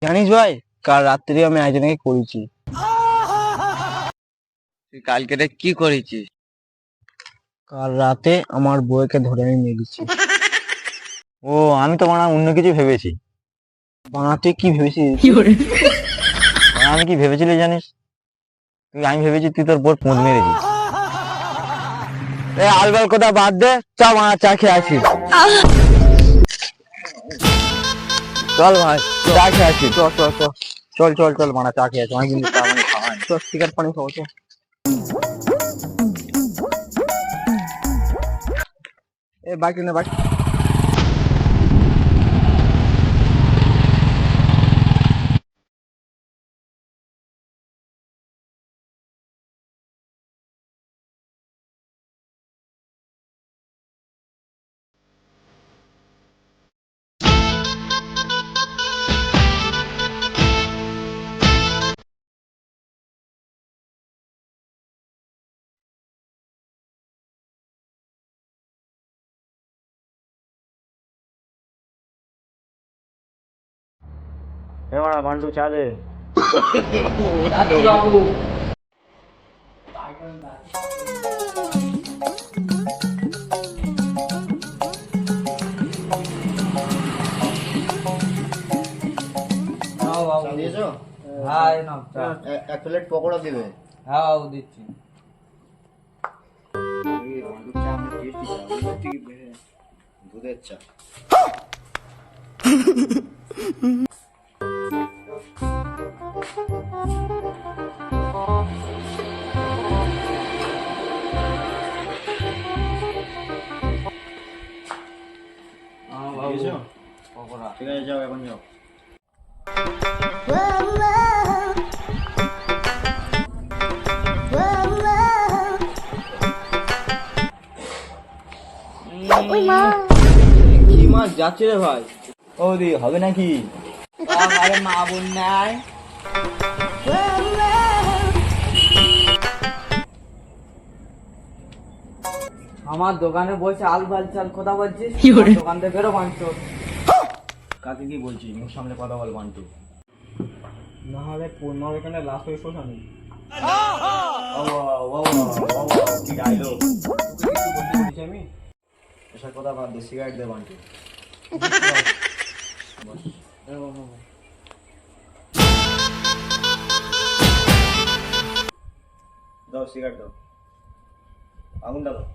জানিস ভাই, কাল রাত্রি আমি একজনকে করেছি। তুই কালকে কি করেছিস? কাল রাতে আমার বউকে ধরে আমি মেরেছি। ও, আমি তো মানে অন্য কিছু ভেবেছি। বানাতে কি ভেবেছিস? মানে আমি কি ভেবেছিলি জানিস? আমি ভেবেছি তুই তোর বোর পোঁদ মেরেছিস। আলবাল কথা বাদ দে, চা বানা চা খেয়ে আসি। চল ভাই, চা খেয়ে আসি। চল চল চল চল চল চল মানে চা খেয়ে আছে, অনেক কিন্তু চা মানে খাওয়া হয়নি। তো সিগারেট পানি খাবো তো। বাইক নে বাইক। মারা বান্টু চা দে। দিয়েছো? হ্যাঁ না, এক প্লেট পকোড়া দিবে। হ্যাঁ বাবু দিচ্ছি। দুধের চা। দিয়েছো? ঠিক আছে, যাও এখন যাও। কি মাছ যাচ্ছে রে ভাই? ও দি হবে নাকি? আরে মা বোন নাই। আমার দোকানে বসে আল বাল চাল কথা বলছিস? দোকান থেকে বেরো বাঞ্চো। কাকে কি বলছিস? মুখ সামনে কথা বল বান্টু। না হলে পূর্ণর এখানে লাস্ট হয়ে শোষ আমি। কি ডায়লগ! বলতে বলছি আমি। এসব কথা বাদ দে, সিগারেট দে বান্টু। দাও সিগারেট দাও, আগুনটা দাও।